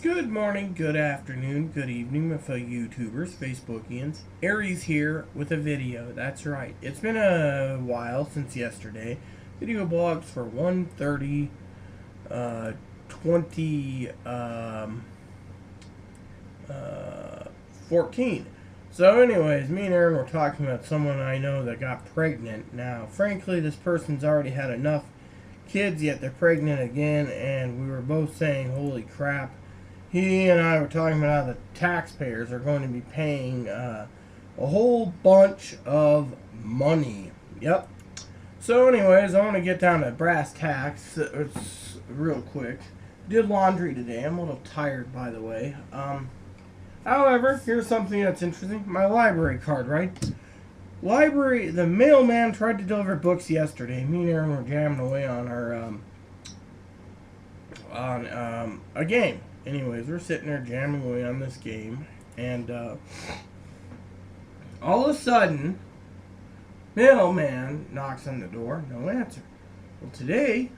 Good morning, good afternoon, good evening, my fellow YouTubers, Facebookians. Aries here with a video. That's right. It's been a while since yesterday. Video blogs for 1:30, 20, 14. So anyways, me and Aaron were talking about someone I know that got pregnant. Now, frankly, this person's already had enough kids, yet they're pregnant again, and we were both saying, holy crap. He and I were talking about how the taxpayers are going to be paying a whole bunch of money. Yep. So anyways, I want to get down to brass tacks. It's real quick. Did laundry today. I'm a little tired, by the way. However, here's something that's interesting. My library card, right? The mailman tried to deliver books yesterday. Me and Aaron were jamming away on our, a game. Anyways, we're sitting there jamming away on this game, and all of a sudden, mailman knocks on the door, no answer. Well, today,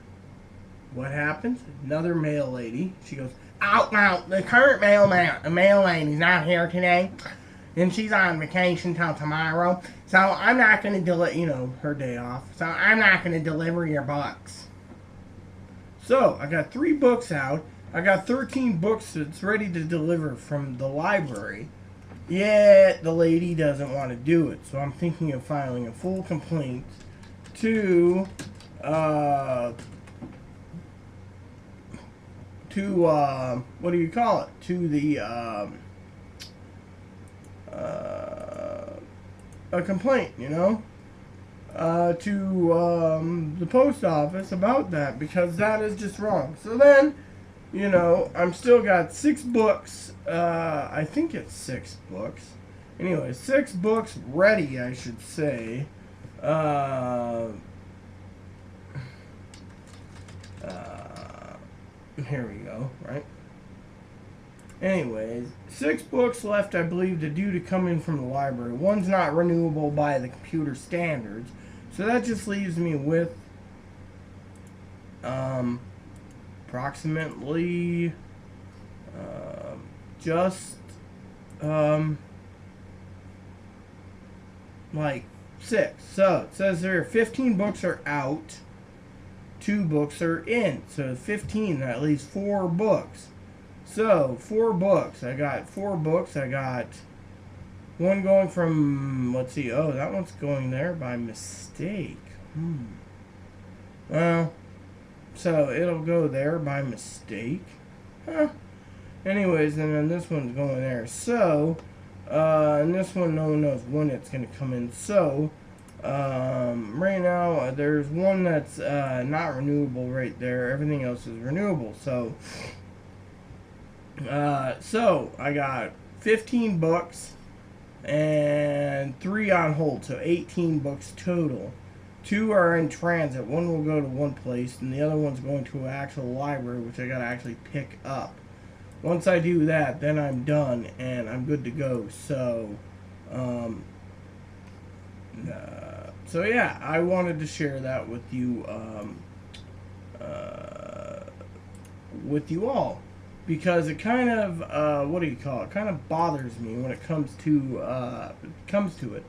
what happens? Another mail lady, she goes, "Oh, no, the current mail lady's not here today, and she's on vacation till tomorrow, so I'm not going to deliver, her day off, so I'm not going to deliver your books." So, I got 3 books out. I got 13 books that's ready to deliver from the library. Yet the lady doesn't want to do it. So I'm thinking of filing a full complaint to what do you call it? To the a complaint, to the post office about that, because that is just wrong. So then, I'm still got 6 books. I think it's 6 books. Anyway, 6 books ready, I should say. Here we go, right? Anyways, 6 books left, I believe, to come in from the library. One's not renewable by the computer standards. So that just leaves me with approximately like 6. So it says there 15 books are out, 2 books are in. So 15, that leaves 4 books. So 4 books. I got 4 books. I got one going from, let's see, oh, that one's going there by mistake. Well, so it'll go there by mistake. Huh. Anyways, and then this one's going there. So, and this one, no one knows when it's going to come in. So, right now, there's one that's not renewable right there. Everything else is renewable. So, I got 15 books and 3 on hold. So, 18 books total. 2 are in transit. One will go to one place, and the other one's going to an actual library, which I gotta actually pick up. Once I do that, then I'm done, and I'm good to go. So, yeah, I wanted to share that with you, all, because it kind of, kind of bothers me when it comes to it.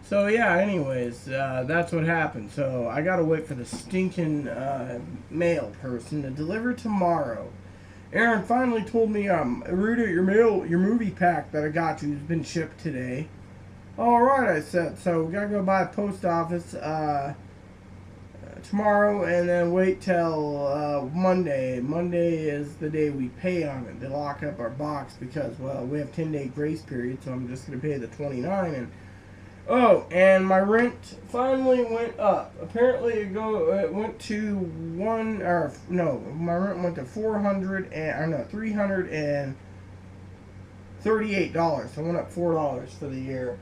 So yeah, anyways, that's what happened. So I gotta wait for the stinking mail person to deliver tomorrow. Aaron finally told me, Ruta, your movie pack that I got you has been shipped today. Alright, I said. So we gotta go by the post office tomorrow, and then wait till Monday. Monday is the day we pay on it. They lock up our box because, well, we have 10-day grace period, so I'm just gonna pay the $29. Oh, and my rent finally went up. Apparently, it went to my rent went to $338. So it went up $4 for the year.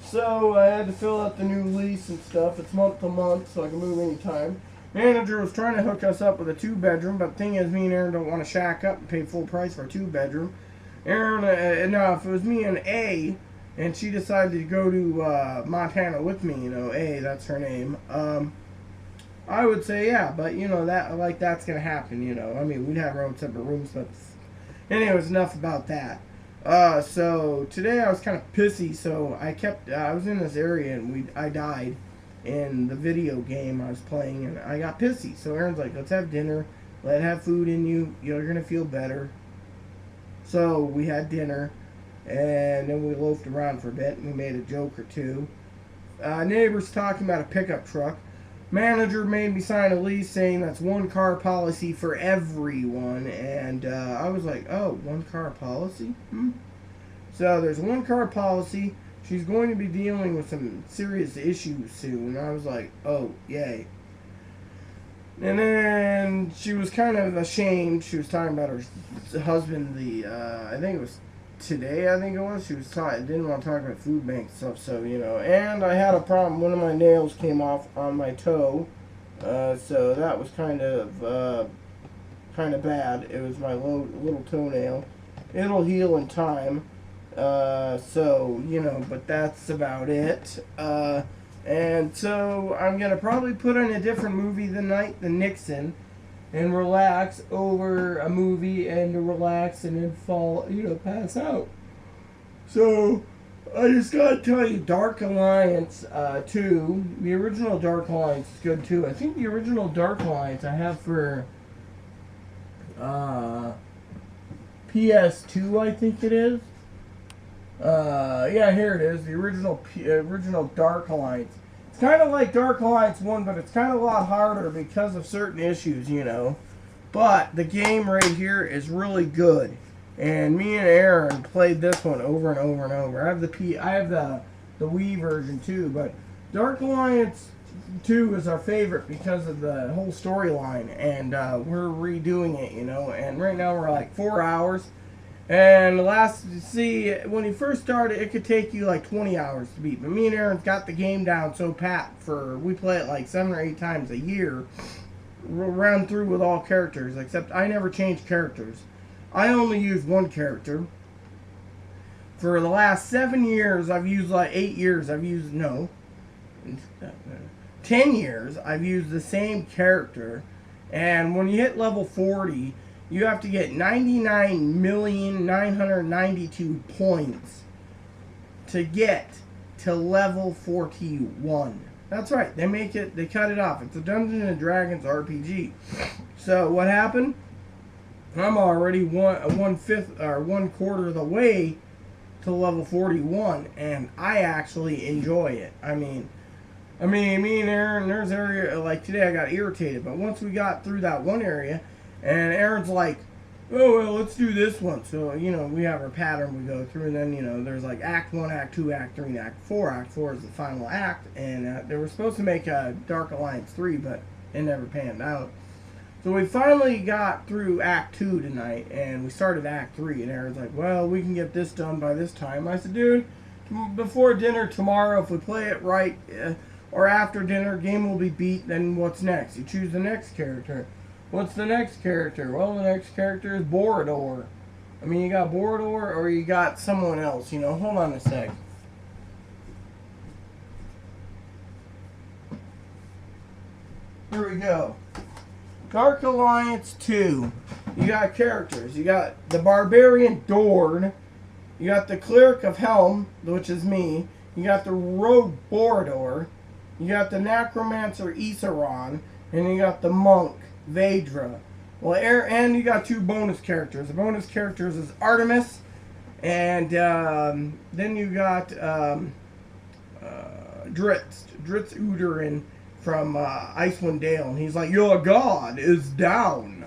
So I had to fill out the new lease and stuff. It's month to month, so I can move anytime. Manager was trying to hook us up with a 2-bedroom, but the thing is, me and Aaron don't want to shack up and pay full price for a 2-bedroom. Aaron, if it was me and A, and she decided to go to Montana with me, A, that's her name. I would say yeah, but you know that like that's gonna happen. You know, I mean we'd have our own separate rooms, but anyways, enough about that. So today I was kind of pissy, so I was in this area and I died in the video game I was playing, and I got pissy. So Aaron's like, let's have dinner, let have food in you, you're gonna feel better. So we had dinner, and then we loafed around for a bit, and we made a joke or two. Neighbors talking about a pickup truck. Manager made me sign a lease saying that's one car policy for everyone, and I was like, oh, one car policy? So there's one car policy. She's going to be dealing with some serious issues soon. I was like, oh, yay. And then she was kind of ashamed. She was talking about her husband, I think it was today, I think it was. She was didn't want to talk about food bank stuff, so, you know. And I had a problem. One of my nails came off on my toe. So that was kind of bad. It was my little toenail. It'll heal in time. So, you know, but that's about it. And so I'm going to probably put on a different movie tonight than Nixon and relax over a movie and relax and then fall, you know, pass out. So I just got to tell you, Dark Alliance 2, the original Dark Alliance is good too. I think the original Dark Alliance I have for PS2, I think it is. Yeah, here it is, the original Dark Alliance. It's kind of like Dark Alliance 1, but it's kind of a lot harder because of certain issues, you know. But the game right here is really good. And me and Aaron played this one over and over and over. I have the Wii version too, but Dark Alliance 2 is our favorite because of the whole storyline, and we're redoing it, you know. And right now we're like 4 hours. And when you first started, it could take you like 20 hours to beat. But me and Aaron got the game down so pat we play it like 7 or 8 times a year. We'll run through with all characters, except I never change characters. I only use one character. For the last 7 years, I've used 10 years, I've used the same character. And when you hit level 40, you have to get 99,992 points to get to level 41. That's right. They cut it off. It's a Dungeons & Dragons RPG. So what happened? I'm already one quarter of the way to level 41, and I actually enjoy it. I mean, me and Aaron, there's area like today I got irritated, but once we got through that one area. And Aaron's like, oh, well, let's do this one. So, you know, we have our pattern we go through. And then, you know, there's like Act 1, Act 2, Act 3, and Act 4. Act 4 is the final act. And they were supposed to make Dark Alliance 3, but it never panned out. So we finally got through Act 2 tonight. And we started Act 3. And Aaron's like, well, we can get this done by this time. I said, dude, before dinner tomorrow, if we play it right, or after dinner, game will be beat. Then what's next? You choose the next character. What's the next character? Well, the next character is Borodor. I mean, you got Borodor or you got someone else, you know. Hold on a sec. Here we go. Dark Alliance 2. You got characters. You got the Barbarian Dorn. You got the Cleric of Helm, which is me. You got the Rogue Borodor. You got the Necromancer Isaron. And you got the Monk Vedra. Well, and you got 2 bonus characters. The bonus characters is Artemis, and then you got Dritz Uterin from Icewind Dale, and he's like, your god is down.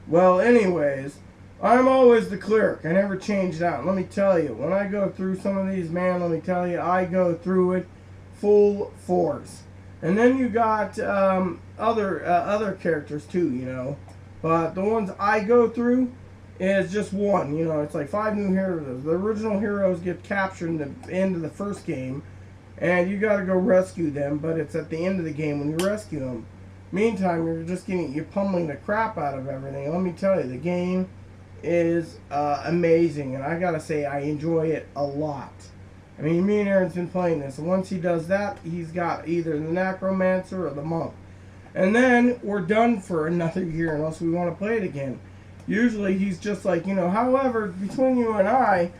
Well, anyways, I'm always the cleric. I never change that. Let me tell you, when I go through some of these, man, let me tell you, I go through it full force. And then you got other characters too, you know. But the ones I go through is just one. You know, it's like 5 new heroes. The original heroes get captured in the end of the first game, and you got to go rescue them. But it's at the end of the game when you rescue them. Meantime, you're pummeling the crap out of everything. Let me tell you, the game is amazing, and I gotta say, I enjoy it a lot. I mean, me and Aaron's been playing this, and once he does that, he's got either the Necromancer or the Monk. And then we're done for another year unless we want to play it again. Usually he's just like, however, between you and I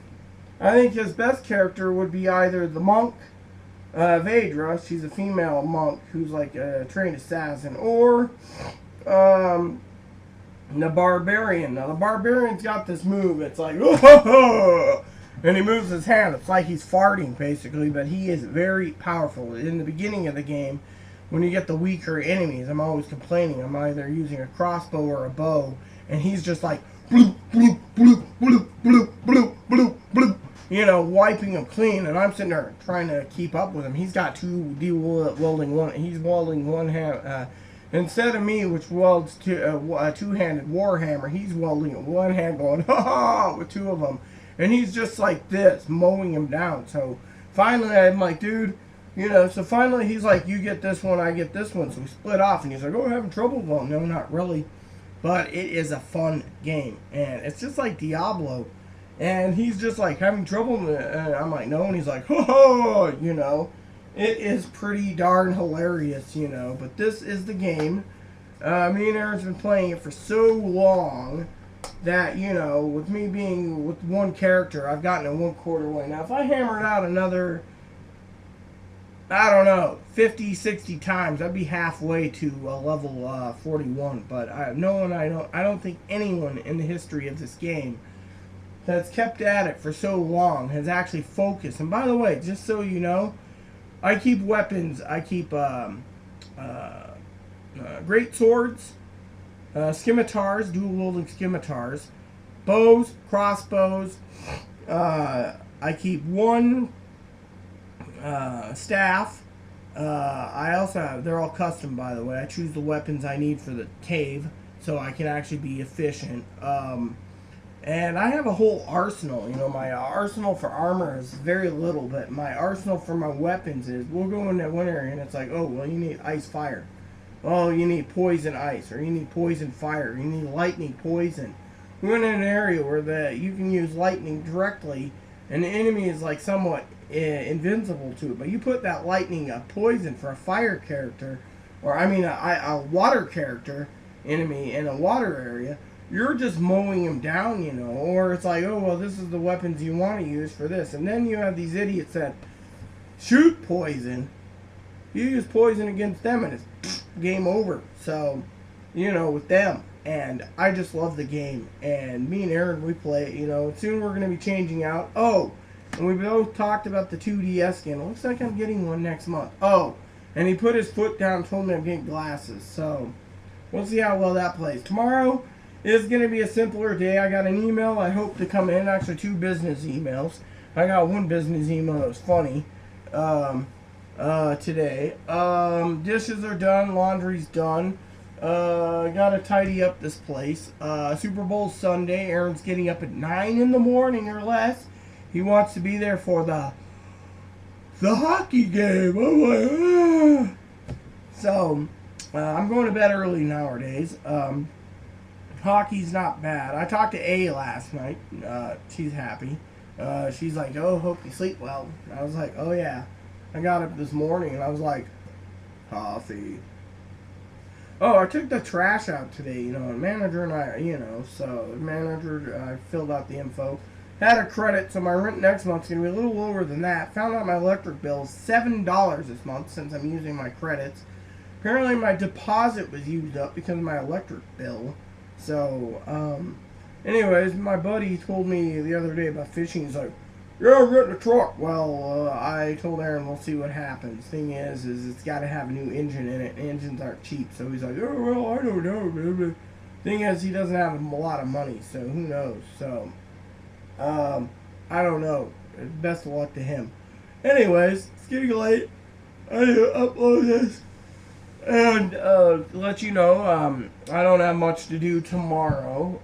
think his best character would be either the monk, Vedra, she's a female monk who's like a trained assassin, or the barbarian. Now the barbarian's got this move, it's like, oh, and he moves his hand. It's like he's farting basically, but he is very powerful. In the beginning of the game, when you get the weaker enemies, I'm always complaining. I'm either using a crossbow or a bow, and he's just like, bloop, bloop, bloop, bloop, bloop, bloop, bloop, bloop, wiping them clean, and I'm sitting there trying to keep up with him. He's got welding one hand, instead of me, which welds a two-handed warhammer, he's welding it one hand, going, ha ha, with two of them, and he's just like this, mowing him down. So finally, I'm like, dude, so finally he's like, you get this one, I get this one, so we split off, and he's like, oh, having trouble? Well, no, not really, but it is a fun game, and it's just like Diablo. And he's just like, having trouble? And I'm like, no. And he's like, ho ho, It is pretty darn hilarious, But this is the game. Me and Aaron's been playing it for so long that, with me being with one character, I've gotten it 1/4 way. Now, if I hammered out another, I don't know, 50, 60 times, I'd be halfway to level 41. But I don't think anyone in the history of this game that's kept at it for so long has actually focused. And by the way, just so you know, I keep weapons. I keep great swords, scimitars, dual wielding scimitars, bows, crossbows. I keep one staff. I also have, they're all custom, by the way. I choose the weapons I need for the cave so I can actually be efficient. And I have a whole arsenal. My arsenal for armor is very little, but my arsenal for my weapons is, we'll go in that one area and it's like, oh, well, you need ice fire. Oh, you need poison ice, or you need poison fire, you need lightning poison. We went in an area where you can use lightning directly, and the enemy is like somewhat invincible to it. But you put that lightning poison for a fire character, or a water character enemy in a water area, you're just mowing them down, or it's like, oh, well, this is the weapons you want to use for this. And then you have these idiots that shoot poison. You use poison against them and it's game over. So, with them. And I just love the game. And me and Aaron, we play, soon we're going to be changing out. Oh, and we both talked about the 2DS skin. It looks like I'm getting one next month. Oh, and he put his foot down and told me I'm getting glasses. So, we'll see how well that plays. Tomorrow is going to be a simpler day. I got an email I hope to come in. Actually, 2 business emails. I got one business email that was funny today. Dishes are done. Laundry's done. Gotta tidy up this place. Super Bowl Sunday. Aaron's getting up at 9 in the morning or less. He wants to be there for the hockey game. I'm like, ah. So, I'm going to bed early nowadays. Hockey's not bad. I talked to A last night. She's happy. She's like, oh, hope you sleep well. And I was like, oh yeah. I got up this morning and I was like, coffee. Oh, I took the trash out today, manager and I, so the manager, I filled out the info. Had a credit, so my rent next month's going to be a little lower than that. Found out my electric bill is $7 this month since I'm using my credits. Apparently my deposit was used up because of my electric bill. So, anyways, my buddy told me the other day about fishing. He's like, yeah, I'm renting a truck. Well, I told Aaron we'll see what happens. Thing is it's got to have a new engine in it. Engines aren't cheap. So he's like, oh, well, I don't know. Thing is, he doesn't have a lot of money, so who knows. So, I don't know. Best of luck to him. Anyways, it's getting late. I need to upload this. And let you know, I don't have much to do tomorrow.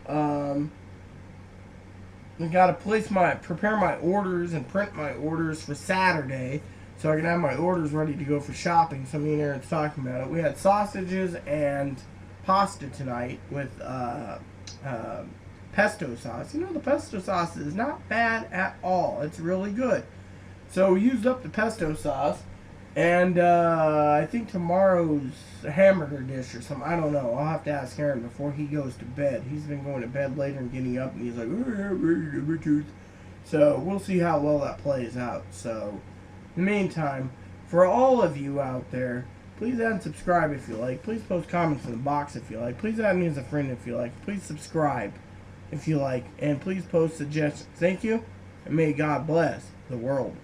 I gotta prepare my orders and print my orders for Saturday, so I can have my orders ready to go for shopping. So me and Aaron's talking about it. We had sausages and pasta tonight with pesto sauce. The pesto sauce is not bad at all. It's really good. So we used up the pesto sauce. And I think tomorrow's a hamburger dish or something. I don't know. I'll have to ask Aaron before he goes to bed. He's been going to bed later and getting up, and he's like, so we'll see how well that plays out. So, in the meantime, for all of you out there, please add and subscribe if you like. Please post comments in the box if you like. Please add me as a friend if you like. Please subscribe if you like. And please post suggestions. Thank you, and may God bless the world.